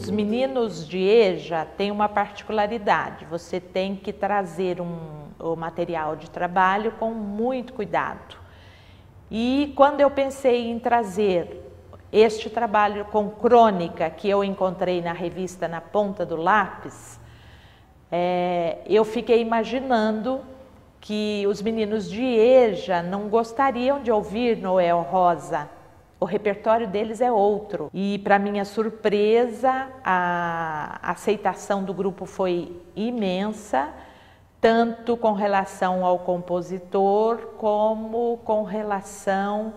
Os meninos de EJA têm uma particularidade, você tem que trazer o material de trabalho com muito cuidado. E quando eu pensei em trazer este trabalho com crônica que eu encontrei na revista Na Ponta do Lápis, eu fiquei imaginando que os meninos de EJA não gostariam de ouvir Noel Rosa. O repertório deles é outro. E, para minha surpresa, a aceitação do grupo foi imensa, tanto com relação ao compositor, como com relação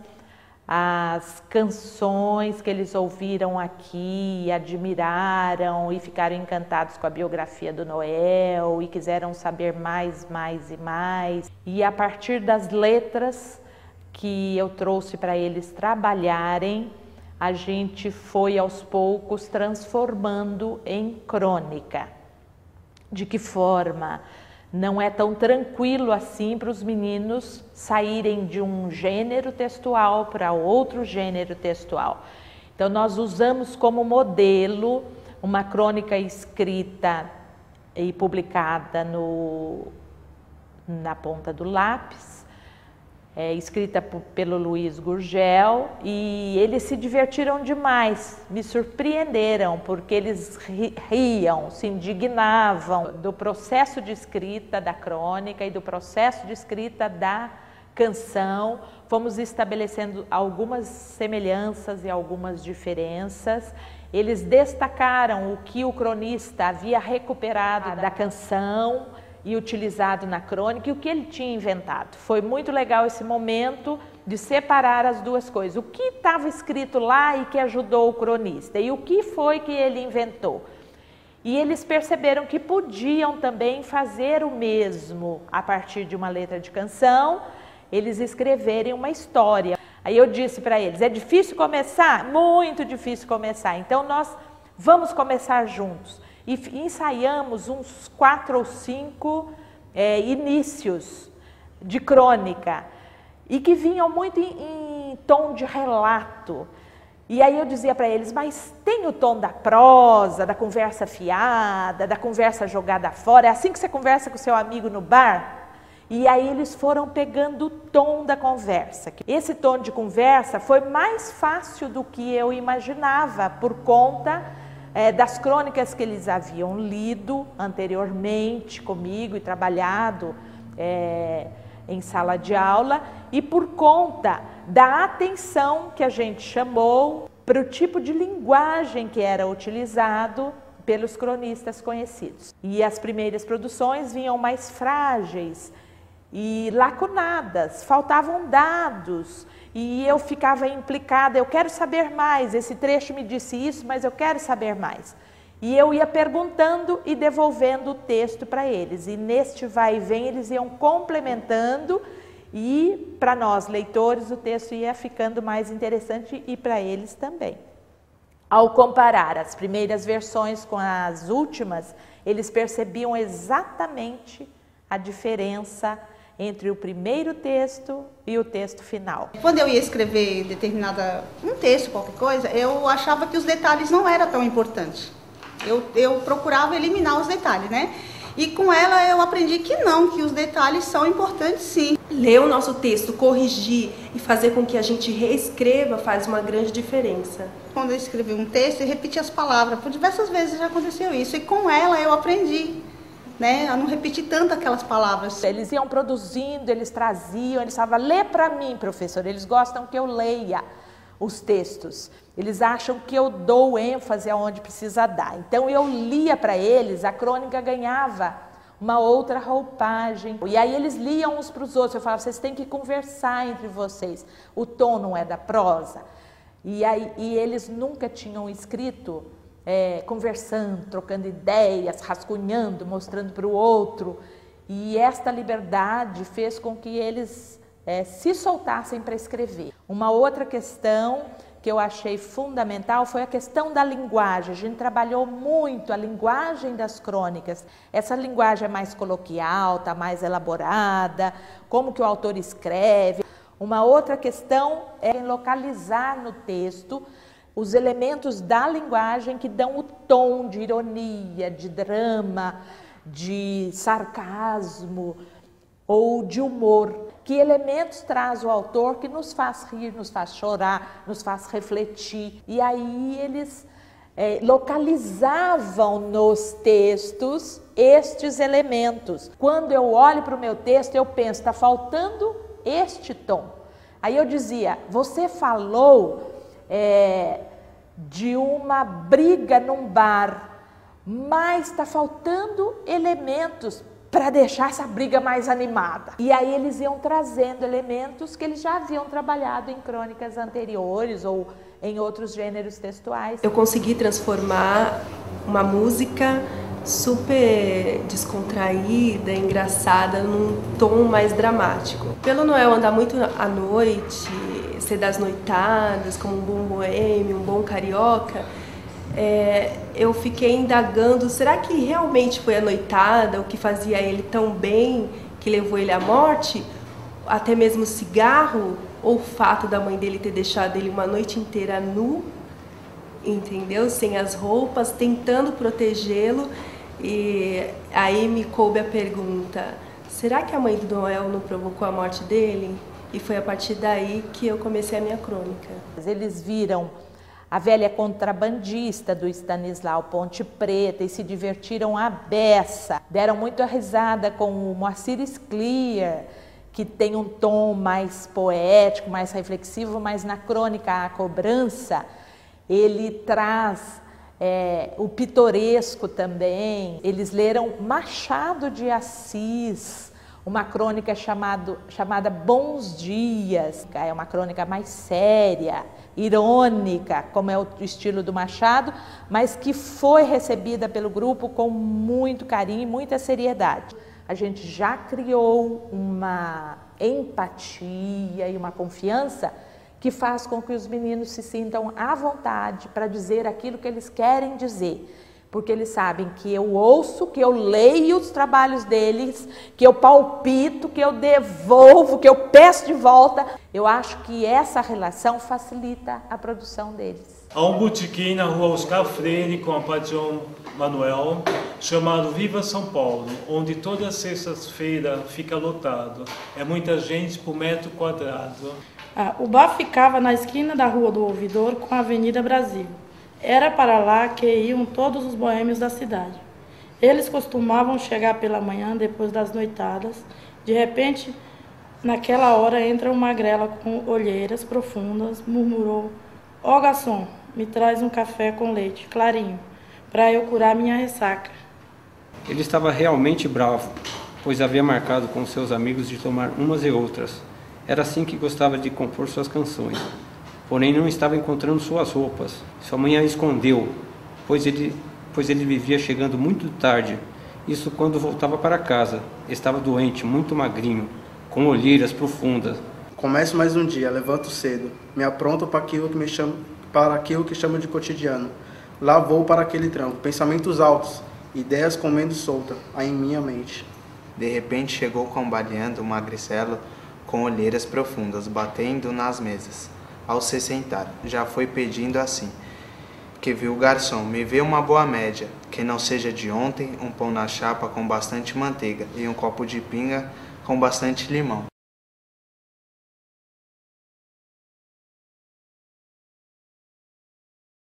às canções que eles ouviram aqui, admiraram e ficaram encantados com a biografia do Noel e quiseram saber mais e mais. E a partir das letras que eu trouxe para eles trabalharem, a gente foi aos poucos transformando em crônica. De que forma? Não é tão tranquilo assim para os meninos saírem de um gênero textual para outro gênero textual. Então nós usamos como modelo uma crônica escrita e publicada Na Ponta do Lápis, escrita pelo Luiz Gurgel, e eles se divertiram demais, me surpreenderam, porque eles riam, se indignavam do processo de escrita da crônica e do processo de escrita da canção. Fomos estabelecendo algumas semelhanças e algumas diferenças. Eles destacaram o que o cronista havia recuperado da canção e utilizado na crônica e o que ele tinha inventado. Foi muito legal esse momento de separar as duas coisas. O que estava escrito lá e que ajudou o cronista e o que foi que ele inventou. E eles perceberam que podiam também fazer o mesmo a partir de uma letra de canção, eles escreverem uma história. Aí eu disse para eles, é difícil começar? Muito difícil começar, então nós vamos começar juntos. E ensaiamos uns 4 ou 5 inícios de crônica e que vinham muito em tom de relato. E aí eu dizia para eles, mas tem o tom da prosa, da conversa fiada, da conversa jogada fora, é assim que você conversa com seu amigo no bar? E aí eles foram pegando o tom da conversa. Esse tom de conversa foi mais fácil do que eu imaginava por conta das crônicas que eles haviam lido anteriormente comigo e trabalhado em sala de aula, e por conta da atenção que a gente chamou para o tipo de linguagem que era utilizado pelos cronistas conhecidos. E as primeiras produções vinham mais frágeis e lacunadas, faltavam dados, e eu ficava implicada, eu quero saber mais, esse trecho me disse isso, mas eu quero saber mais. E eu ia perguntando e devolvendo o texto para eles, e neste vai e vem eles iam complementando, e para nós leitores o texto ia ficando mais interessante e para eles também. Ao comparar as primeiras versões com as últimas, eles percebiam exatamente a diferença entre o primeiro texto e o texto final. Quando eu ia escrever um texto, qualquer coisa, eu achava que os detalhes não eram tão importantes. Eu procurava eliminar os detalhes, né? E com ela eu aprendi que não, que os detalhes são importantes sim. Ler o nosso texto, corrigir e fazer com que a gente reescreva faz uma grande diferença. Quando eu escrevi um texto, eu repeti as palavras, por diversas vezes já aconteceu isso, e com ela eu aprendi, né, a não repetir tanto aquelas palavras. Eles iam produzindo, eles traziam, eles falavam, lê para mim, professor, eles gostam que eu leia os textos, eles acham que eu dou ênfase aonde precisa dar. Então eu lia para eles, a crônica ganhava uma outra roupagem, e aí eles liam uns para os outros, eu falava, vocês têm que conversar entre vocês, o tom não é da prosa. E eles nunca tinham escrito conversando, trocando ideias, rascunhando, mostrando para o outro. E esta liberdade fez com que eles se soltassem para escrever. Uma outra questão que eu achei fundamental foi a questão da linguagem. A gente trabalhou muito a linguagem das crônicas. Essa linguagem é mais coloquial, está mais elaborada, como que o autor escreve. Uma outra questão é localizar no texto os elementos da linguagem que dão o tom de ironia, de drama, de sarcasmo ou de humor. Que elementos traz o autor que nos faz rir, nos faz chorar, nos faz refletir. E aí eles localizavam nos textos estes elementos. Quando eu olho para o meu texto, eu penso, está faltando este tom. Aí eu dizia, você falou de uma briga num bar, mas está faltando elementos para deixar essa briga mais animada. E aí eles iam trazendo elementos que eles já haviam trabalhado em crônicas anteriores ou em outros gêneros textuais. Eu consegui transformar uma música super descontraída, engraçada, num tom mais dramático. Pelo Noel andar muito à noite, ser das noitadas, como um bom boêmio, um bom carioca, eu fiquei indagando, será que realmente foi a noitada o que fazia ele tão bem, que levou ele à morte? Até mesmo cigarro, ou o fato da mãe dele ter deixado ele uma noite inteira nu, entendeu? Sem as roupas, tentando protegê-lo. E aí me coube a pergunta, será que a mãe do Noel não provocou a morte dele? E foi a partir daí que eu comecei a minha crônica. Eles viram a velha contrabandista do Stanislau Ponte Preta e se divertiram à beça. Deram muita risada com o Moacir Scliar, que tem um tom mais poético, mais reflexivo, mas na crônica A Cobrança ele traz o pitoresco também. Eles leram Machado de Assis, uma crônica chamada Bons Dias. É uma crônica mais séria, irônica, como é o estilo do Machado, mas que foi recebida pelo grupo com muito carinho e muita seriedade. A gente já criou uma empatia e uma confiança que faz com que os meninos se sintam à vontade para dizer aquilo que eles querem dizer. Porque eles sabem que eu ouço, que eu leio os trabalhos deles, que eu palpito, que eu devolvo, que eu peço de volta. Eu acho que essa relação facilita a produção deles. Há um botequim na rua Oscar Freire com a patrão Manuel, chamado Viva São Paulo, onde todas as sextas-feiras fica lotado. É muita gente por metro quadrado. O bar ficava na esquina da Rua do Ouvidor com a Avenida Brasil. Era para lá que iam todos os boêmios da cidade. Eles costumavam chegar pela manhã, depois das noitadas. De repente, naquela hora, entra uma magrela com olheiras profundas, murmurou: "Ó garçom, me traz um café com leite, clarinho, para eu curar minha ressaca." Ele estava realmente bravo, pois havia marcado com seus amigos de tomar umas e outras. Era assim que gostava de compor suas canções. Porém, não estava encontrando suas roupas. Sua mãe a escondeu, pois ele vivia chegando muito tarde. Isso quando voltava para casa. Estava doente, muito magrinho, com olheiras profundas. Começo mais um dia, levanto cedo, me apronto para aquilo que chamo de cotidiano. Lá vou para aquele tranco, pensamentos altos, ideias comendo solta, aí em minha mente. De repente chegou cambaleando um magricelo com olheiras profundas, batendo nas mesas. Ao se sentar, já foi pedindo assim, que viu o garçom: "Me vê uma boa média, que não seja de ontem, um pão na chapa com bastante manteiga e um copo de pinga com bastante limão."